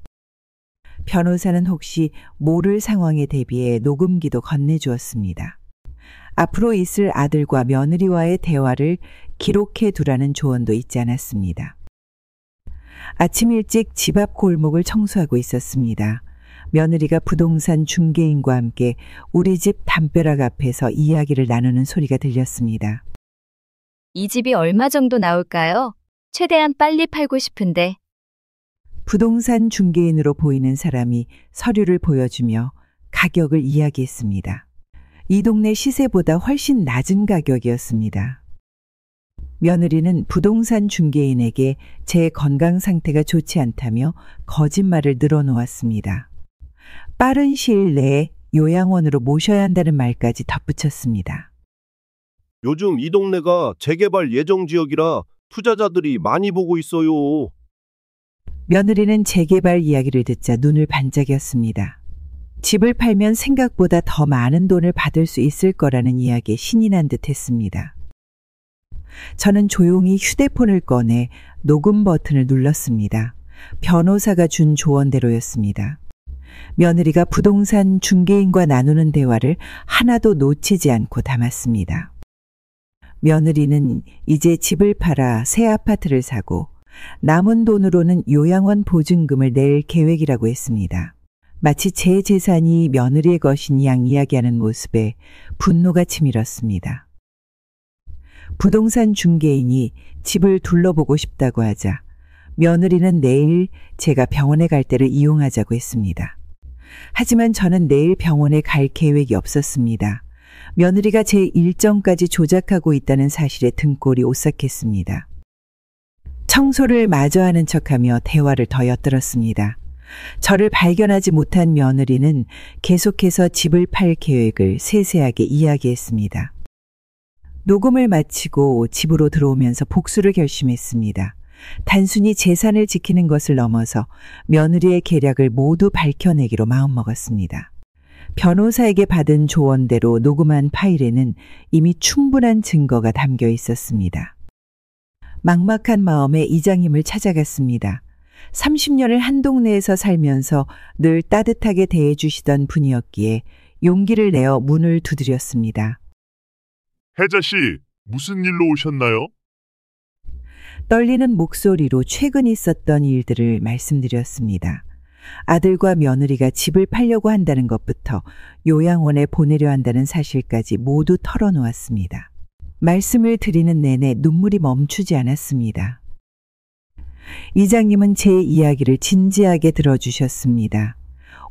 변호사는 혹시 모를 상황에 대비해 녹음기도 건네주었습니다. 앞으로 있을 아들과 며느리와의 대화를 기록해 두라는 조언도 잊지 않았습니다. 아침 일찍 집 앞 골목을 청소하고 있었습니다. 며느리가 부동산 중개인과 함께 우리 집 담벼락 앞에서 이야기를 나누는 소리가 들렸습니다. 이 집이 얼마 정도 나올까요? 최대한 빨리 팔고 싶은데. 부동산 중개인으로 보이는 사람이 서류를 보여주며 가격을 이야기했습니다. 이 동네 시세보다 훨씬 낮은 가격이었습니다. 며느리는 부동산 중개인에게 제 건강 상태가 좋지 않다며 거짓말을 늘어놓았습니다. 빠른 시일 내에 요양원으로 모셔야 한다는 말까지 덧붙였습니다. 요즘 이 동네가 재개발 예정 지역이라 투자자들이 많이 보고 있어요. 며느리는 재개발 이야기를 듣자 눈을 반짝였습니다. 집을 팔면 생각보다 더 많은 돈을 받을 수 있을 거라는 이야기에 신이 난 듯 했습니다. 저는 조용히 휴대폰을 꺼내 녹음 버튼을 눌렀습니다. 변호사가 준 조언대로였습니다. 며느리가 부동산 중개인과 나누는 대화를 하나도 놓치지 않고 담았습니다. 며느리는 이제 집을 팔아 새 아파트를 사고 남은 돈으로는 요양원 보증금을 낼 계획이라고 했습니다. 마치 제 재산이 며느리의 것인 양 이야기하는 모습에 분노가 치밀었습니다. 부동산 중개인이 집을 둘러보고 싶다고 하자 며느리는 내일 제가 병원에 갈 때를 이용하자고 했습니다. 하지만 저는 내일 병원에 갈 계획이 없었습니다. 며느리가 제 일정까지 조작하고 있다는 사실에 등골이 오싹했습니다. 청소를 마저 하는 척하며 대화를 더 엿들었습니다. 저를 발견하지 못한 며느리는 계속해서 집을 팔 계획을 세세하게 이야기했습니다. 녹음을 마치고 집으로 들어오면서 복수를 결심했습니다. 단순히 재산을 지키는 것을 넘어서 며느리의 계략을 모두 밝혀내기로 마음먹었습니다. 변호사에게 받은 조언대로 녹음한 파일에는 이미 충분한 증거가 담겨 있었습니다. 막막한 마음에 이장님을 찾아갔습니다. 30년을 한 동네에서 살면서 늘 따뜻하게 대해주시던 분이었기에 용기를 내어 문을 두드렸습니다. 혜자 씨, 무슨 일로 오셨나요? 떨리는 목소리로 최근 있었던 일들을 말씀드렸습니다. 아들과 며느리가 집을 팔려고 한다는 것부터 요양원에 보내려 한다는 사실까지 모두 털어놓았습니다. 말씀을 드리는 내내 눈물이 멈추지 않았습니다. 이장님은 제 이야기를 진지하게 들어주셨습니다.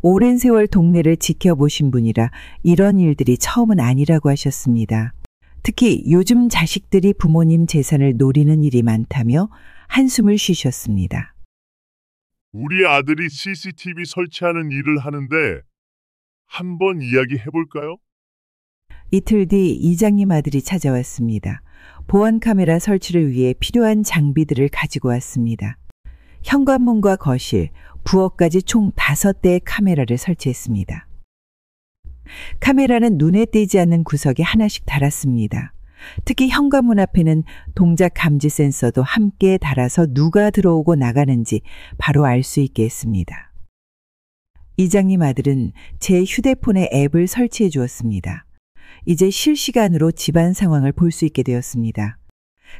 오랜 세월 동네를 지켜보신 분이라 이런 일들이 처음은 아니라고 하셨습니다. 특히 요즘 자식들이 부모님 재산을 노리는 일이 많다며 한숨을 쉬셨습니다. 우리 아들이 CCTV 설치하는 일을 하는데 한번 이야기해 볼까요? 이틀 뒤 이장님 아들이 찾아왔습니다. 보안 카메라 설치를 위해 필요한 장비들을 가지고 왔습니다. 현관문과 거실, 부엌까지 총 5대의 카메라를 설치했습니다. 카메라는 눈에 띄지 않는 구석에 하나씩 달았습니다. 특히 현관문 앞에는 동작 감지 센서도 함께 달아서 누가 들어오고 나가는지 바로 알 수 있게 했습니다. 이장님 아들은 제 휴대폰에 앱을 설치해 주었습니다. 이제 실시간으로 집안 상황을 볼 수 있게 되었습니다.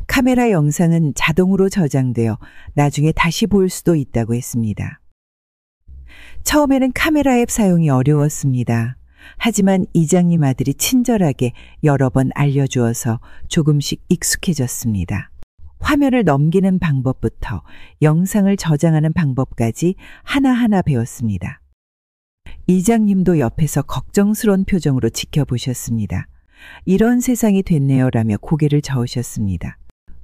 카메라 영상은 자동으로 저장되어 나중에 다시 볼 수도 있다고 했습니다. 처음에는 카메라 앱 사용이 어려웠습니다. 하지만 이장님 아들이 친절하게 여러 번 알려주어서 조금씩 익숙해졌습니다. 화면을 넘기는 방법부터 영상을 저장하는 방법까지 하나하나 배웠습니다. 이장님도 옆에서 걱정스러운 표정으로 지켜보셨습니다. 이런 세상이 됐네요라며 고개를 저으셨습니다.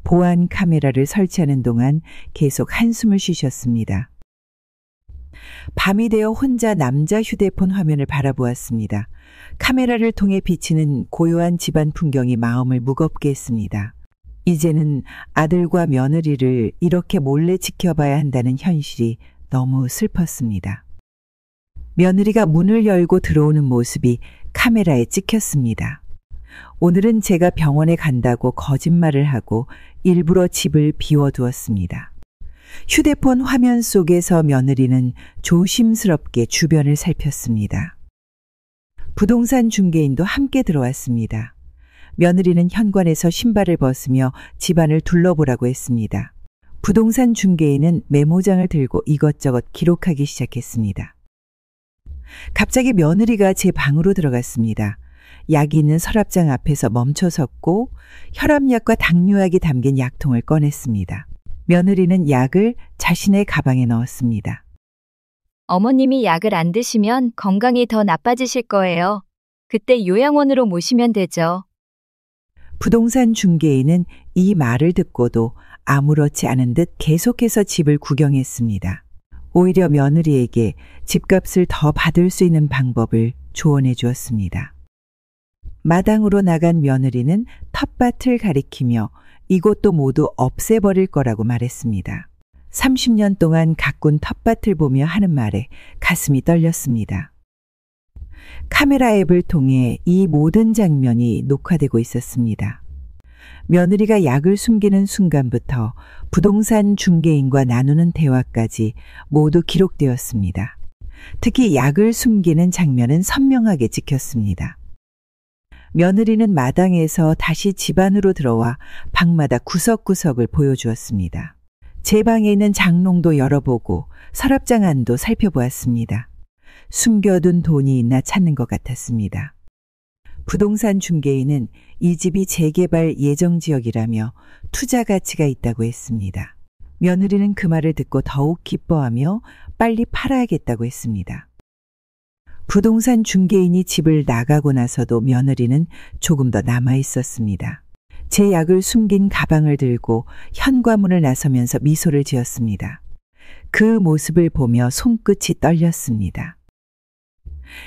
보안 카메라를 설치하는 동안 계속 한숨을 쉬셨습니다. 밤이 되어 혼자 남자 휴대폰 화면을 바라보았습니다. 카메라를 통해 비치는 고요한 집안 풍경이 마음을 무겁게 했습니다. 이제는 아들과 며느리를 이렇게 몰래 지켜봐야 한다는 현실이 너무 슬펐습니다. 며느리가 문을 열고 들어오는 모습이 카메라에 찍혔습니다. 오늘은 제가 병원에 간다고 거짓말을 하고 일부러 집을 비워두었습니다. 휴대폰 화면 속에서 며느리는 조심스럽게 주변을 살폈습니다. 부동산 중개인도 함께 들어왔습니다. 며느리는 현관에서 신발을 벗으며 집안을 둘러보라고 했습니다. 부동산 중개인은 메모장을 들고 이것저것 기록하기 시작했습니다. 갑자기 며느리가 제 방으로 들어갔습니다. 약이 있는 서랍장 앞에서 멈춰 섰고 혈압약과 당뇨약이 담긴 약통을 꺼냈습니다. 며느리는 약을 자신의 가방에 넣었습니다. 어머님이 약을 안 드시면 건강이 더 나빠지실 거예요. 그때 요양원으로 모시면 되죠. 부동산 중개인은 이 말을 듣고도 아무렇지 않은 듯 계속해서 집을 구경했습니다. 오히려 며느리에게 집값을 더 받을 수 있는 방법을 조언해 주었습니다. 마당으로 나간 며느리는 텃밭을 가리키며 이곳도 모두 없애버릴 거라고 말했습니다. 30년 동안 가꾼 텃밭을 보며 하는 말에 가슴이 떨렸습니다. 카메라 앱을 통해 이 모든 장면이 녹화되고 있었습니다. 며느리가 약을 숨기는 순간부터 부동산 중개인과 나누는 대화까지 모두 기록되었습니다. 특히 약을 숨기는 장면은 선명하게 찍혔습니다. 며느리는 마당에서 다시 집 안으로 들어와 방마다 구석구석을 보여주었습니다. 제 방에 있는 장롱도 열어보고 서랍장 안도 살펴보았습니다. 숨겨둔 돈이 있나 찾는 것 같았습니다. 부동산 중개인은 이 집이 재개발 예정 지역이라며 투자 가치가 있다고 했습니다. 며느리는 그 말을 듣고 더욱 기뻐하며 빨리 팔아야겠다고 했습니다. 부동산 중개인이 집을 나가고 나서도 며느리는 조금 더 남아 있었습니다. 제 약을 숨긴 가방을 들고 현관문을 나서면서 미소를 지었습니다. 그 모습을 보며 손끝이 떨렸습니다.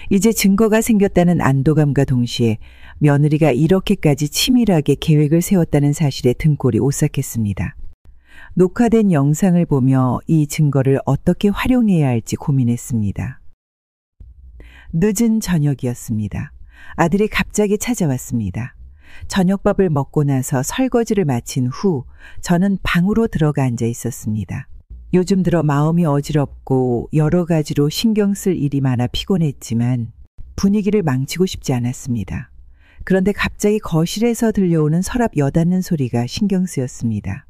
이제 증거가 생겼다는 안도감과 동시에 며느리가 이렇게까지 치밀하게 계획을 세웠다는 사실에 등골이 오싹했습니다. 녹화된 영상을 보며 이 증거를 어떻게 활용해야 할지 고민했습니다. 늦은 저녁이었습니다. 아들이 갑자기 찾아왔습니다. 저녁밥을 먹고 나서 설거지를 마친 후 저는 방으로 들어가 앉아 있었습니다. 요즘 들어 마음이 어지럽고 여러 가지로 신경 쓸 일이 많아 피곤했지만 분위기를 망치고 싶지 않았습니다. 그런데 갑자기 거실에서 들려오는 서랍 여닫는 소리가 신경 쓰였습니다.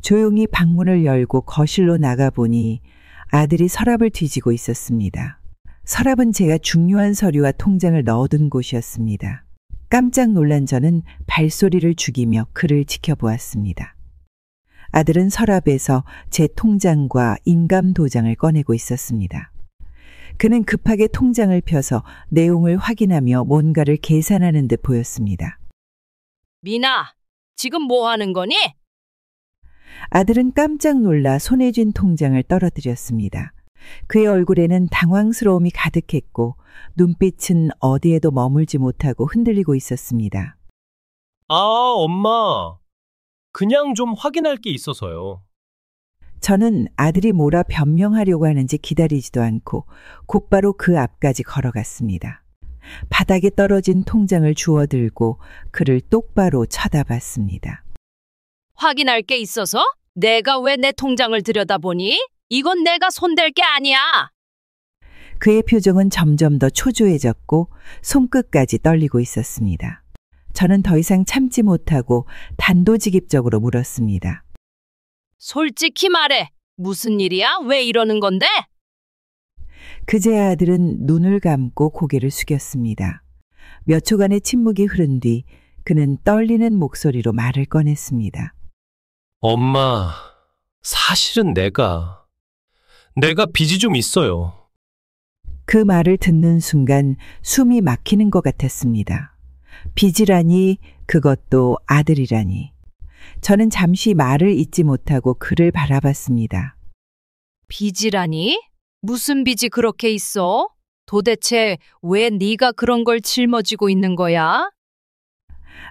조용히 방문을 열고 거실로 나가보니 아들이 서랍을 뒤지고 있었습니다. 서랍은 제가 중요한 서류와 통장을 넣어둔 곳이었습니다. 깜짝 놀란 저는 발소리를 죽이며 그를 지켜보았습니다. 아들은 서랍에서 제 통장과 인감 도장을 꺼내고 있었습니다. 그는 급하게 통장을 펴서 내용을 확인하며 뭔가를 계산하는 듯 보였습니다. 미나, 지금 뭐 하는 거니? 아들은 깜짝 놀라 손에 쥔 통장을 떨어뜨렸습니다. 그의 얼굴에는 당황스러움이 가득했고 눈빛은 어디에도 머물지 못하고 흔들리고 있었습니다. 아, 엄마. 그냥 좀 확인할 게 있어서요. 저는 아들이 뭐라 변명하려고 하는지 기다리지도 않고 곧바로 그 앞까지 걸어갔습니다. 바닥에 떨어진 통장을 주워들고 그를 똑바로 쳐다봤습니다. 확인할 게 있어서? 내가 왜 내 통장을 들여다보니? 이건 내가 손댈 게 아니야. 그의 표정은 점점 더 초조해졌고 손끝까지 떨리고 있었습니다. 저는 더 이상 참지 못하고 단도직입적으로 물었습니다. 솔직히 말해. 무슨 일이야? 왜 이러는 건데? 그제 아들은 눈을 감고 고개를 숙였습니다. 몇 초간의 침묵이 흐른 뒤 그는 떨리는 목소리로 말을 꺼냈습니다. 엄마, 사실은 내가 빚이 좀 있어요. 그 말을 듣는 순간 숨이 막히는 것 같았습니다. 빚이라니, 그것도 아들이라니. 저는 잠시 말을 잇지 못하고 그를 바라봤습니다. 빚이라니? 무슨 빚이 그렇게 있어? 도대체 왜 네가 그런 걸 짊어지고 있는 거야?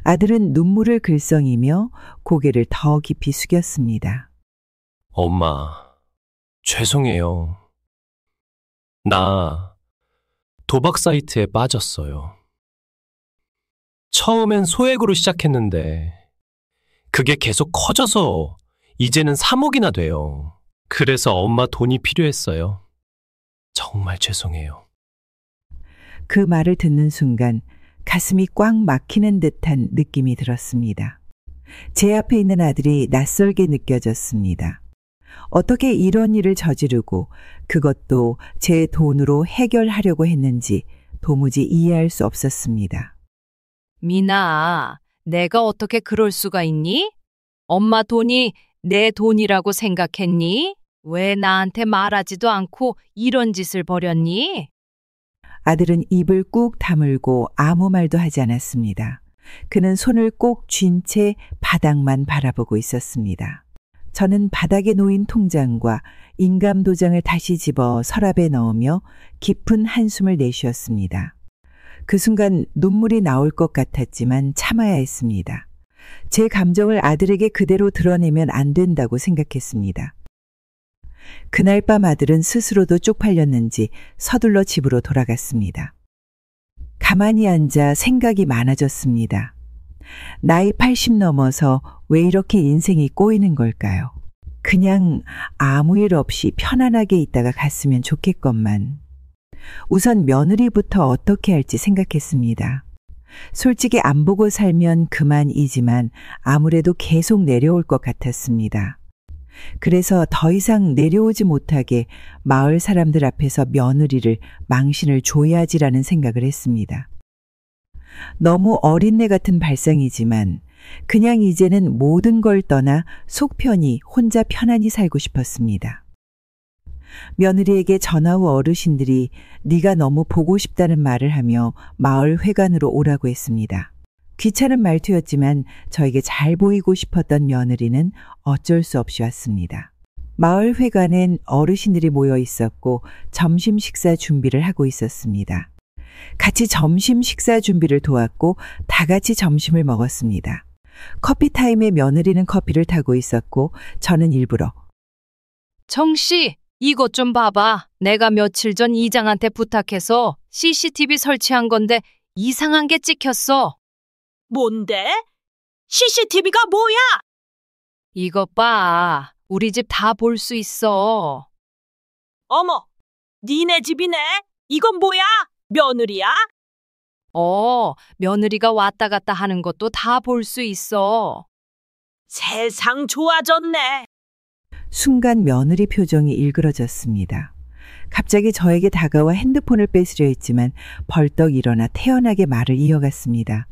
아들은 눈물을 글썽이며 고개를 더 깊이 숙였습니다. 엄마, 죄송해요. 나 도박 사이트에 빠졌어요. 처음엔 소액으로 시작했는데 그게 계속 커져서 이제는 3억이나 돼요. 그래서 엄마 돈이 필요했어요. 정말 죄송해요. 그 말을 듣는 순간 가슴이 꽉 막히는 듯한 느낌이 들었습니다. 제 앞에 있는 아들이 낯설게 느껴졌습니다. 어떻게 이런 일을 저지르고 그것도 제 돈으로 해결하려고 했는지 도무지 이해할 수 없었습니다. 미나, 내가 어떻게 그럴 수가 있니? 엄마 돈이 내 돈이라고 생각했니? 왜 나한테 말하지도 않고 이런 짓을 벌였니? 아들은 입을 꾹 다물고 아무 말도 하지 않았습니다. 그는 손을 꼭 쥔 채 바닥만 바라보고 있었습니다. 저는 바닥에 놓인 통장과 인감 도장을 다시 집어 서랍에 넣으며 깊은 한숨을 내쉬었습니다. 그 순간 눈물이 나올 것 같았지만 참아야 했습니다. 제 감정을 아들에게 그대로 드러내면 안 된다고 생각했습니다. 그날 밤 아들은 스스로도 쪽팔렸는지 서둘러 집으로 돌아갔습니다. 가만히 앉아 생각이 많아졌습니다. 나이 80 넘어서 왜 이렇게 인생이 꼬이는 걸까요? 그냥 아무 일 없이 편안하게 있다가 갔으면 좋겠건만. 우선 며느리부터 어떻게 할지 생각했습니다. 솔직히 안 보고 살면 그만이지만 아무래도 계속 내려올 것 같았습니다. 그래서 더 이상 내려오지 못하게 마을 사람들 앞에서 며느리를 망신을 줘야지라는 생각을 했습니다. 너무 어린애 같은 발상이지만 그냥 이제는 모든 걸 떠나 속 편히 혼자 편안히 살고 싶었습니다. 며느리에게 전화 후 어르신들이 네가 너무 보고 싶다는 말을 하며 마을 회관으로 오라고 했습니다. 귀찮은 말투였지만 저에게 잘 보이고 싶었던 며느리는 어쩔 수 없이 왔습니다. 마을 회관엔 어르신들이 모여 있었고 점심 식사 준비를 하고 있었습니다. 같이 점심 식사 준비를 도왔고 다 같이 점심을 먹었습니다. 커피 타임에 며느리는 커피를 타고 있었고 저는 일부러 정씨, 이것 좀 봐봐. 내가 며칠 전 이장한테 부탁해서 CCTV 설치한 건데 이상한 게 찍혔어. 뭔데? CCTV가 뭐야? 이것 봐. 우리 집 다 볼 수 있어. 어머, 니네 집이네? 이건 뭐야? 며느리야? 며느리가 왔다 갔다 하는 것도 다 볼 수 있어. 세상 좋아졌네. 순간 며느리 표정이 일그러졌습니다. 갑자기 저에게 다가와 핸드폰을 뺏으려 했지만 벌떡 일어나 태연하게 말을 이어갔습니다.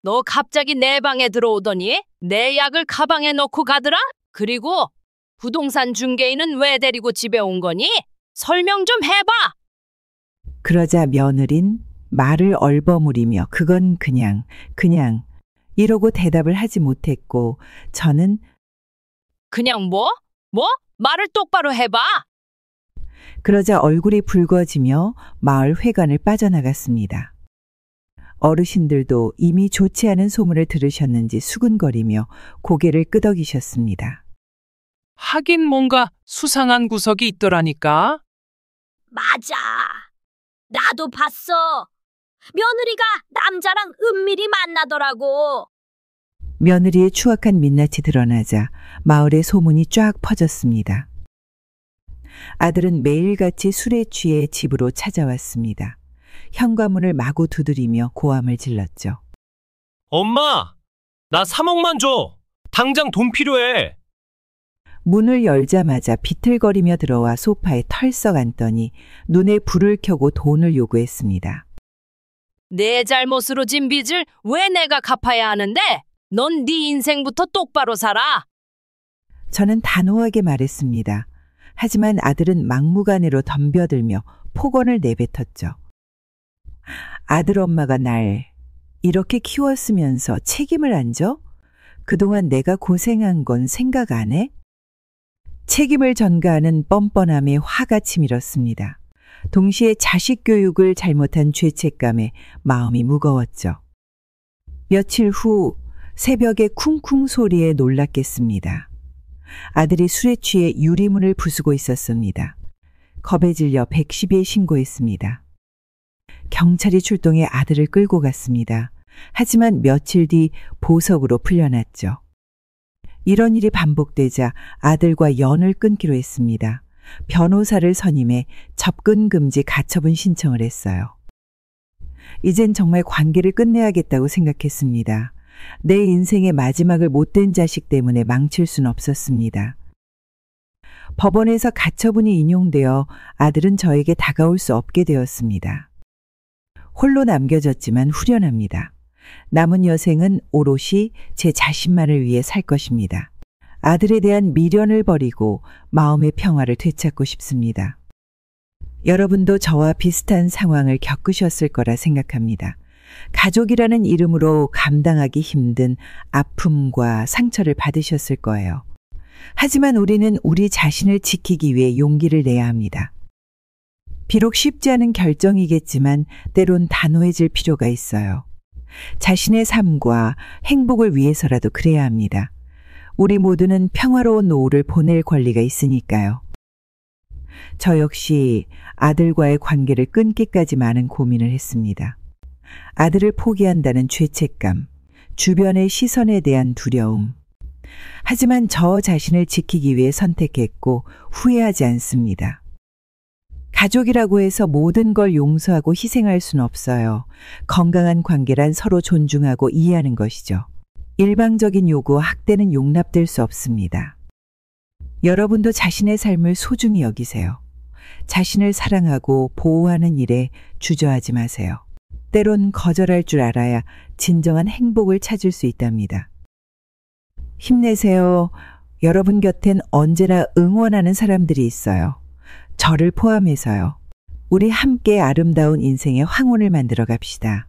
너 갑자기 내 방에 들어오더니 내 약을 가방에 넣고 가더라? 그리고 부동산 중개인은 왜 데리고 집에 온 거니? 설명 좀 해봐. 그러자 며느린 말을 얼버무리며 그건 그냥 이러고 대답을 하지 못했고 저는 그냥 뭐? 말을 똑바로 해봐. 그러자 얼굴이 붉어지며 마을 회관을 빠져나갔습니다. 어르신들도 이미 좋지 않은 소문을 들으셨는지 수근거리며 고개를 끄덕이셨습니다. 하긴 뭔가 수상한 구석이 있더라니까. 맞아. 나도 봤어. 며느리가 남자랑 은밀히 만나더라고. 며느리의 추악한 민낯이 드러나자 마을의 소문이 쫙 퍼졌습니다. 아들은 매일같이 술에 취해 집으로 찾아왔습니다. 현관문을 마구 두드리며 고함을 질렀죠. 엄마! 나 3억만 줘! 당장 돈 필요해! 문을 열자마자 비틀거리며 들어와 소파에 털썩 앉더니 눈에 불을 켜고 돈을 요구했습니다. 내 잘못으로 진 빚을 왜 내가 갚아야 하는데? 넌 네 인생부터 똑바로 살아. 저는 단호하게 말했습니다. 하지만 아들은 막무가내로 덤벼들며 폭언을 내뱉었죠. 아들 엄마가 날 이렇게 키웠으면서 책임을 안 져? 그동안 내가 고생한 건 생각 안 해? 책임을 전가하는 뻔뻔함에 화가 치밀었습니다. 동시에 자식 교육을 잘못한 죄책감에 마음이 무거웠죠. 며칠 후 새벽에 쿵쿵 소리에 놀랐겠습니다. 아들이 술에 취해 유리문을 부수고 있었습니다. 겁에 질려 110에 신고했습니다. 경찰이 출동해 아들을 끌고 갔습니다. 하지만 며칠 뒤 보석으로 풀려났죠. 이런 일이 반복되자 아들과 연을 끊기로 했습니다. 변호사를 선임해 접근 금지 가처분 신청을 했어요. 이젠 정말 관계를 끝내야겠다고 생각했습니다. 내 인생의 마지막을 못된 자식 때문에 망칠 순 없었습니다. 법원에서 가처분이 인용되어 아들은 저에게 다가올 수 없게 되었습니다. 홀로 남겨졌지만 후련합니다. 남은 여생은 오롯이 제 자신만을 위해 살 것입니다. 아들에 대한 미련을 버리고 마음의 평화를 되찾고 싶습니다. 여러분도 저와 비슷한 상황을 겪으셨을 거라 생각합니다. 가족이라는 이름으로 감당하기 힘든 아픔과 상처를 받으셨을 거예요. 하지만 우리는 우리 자신을 지키기 위해 용기를 내야 합니다. 비록 쉽지 않은 결정이겠지만 때론 단호해질 필요가 있어요. 자신의 삶과 행복을 위해서라도 그래야 합니다. 우리 모두는 평화로운 노후를 보낼 권리가 있으니까요. 저 역시 아들과의 관계를 끊기까지 많은 고민을 했습니다. 아들을 포기한다는 죄책감, 주변의 시선에 대한 두려움. 하지만 저 자신을 지키기 위해 선택했고 후회하지 않습니다. 가족이라고 해서 모든 걸 용서하고 희생할 수는 없어요. 건강한 관계란 서로 존중하고 이해하는 것이죠. 일방적인 요구와 학대는 용납될 수 없습니다. 여러분도 자신의 삶을 소중히 여기세요. 자신을 사랑하고 보호하는 일에 주저하지 마세요. 때론 거절할 줄 알아야 진정한 행복을 찾을 수 있답니다. 힘내세요. 여러분 곁엔 언제나 응원하는 사람들이 있어요. 저를 포함해서요. 우리 함께 아름다운 인생의 황혼을 만들어 갑시다.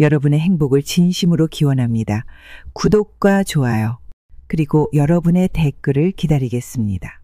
여러분의 행복을 진심으로 기원합니다. 구독과 좋아요, 그리고 여러분의 댓글을 기다리겠습니다.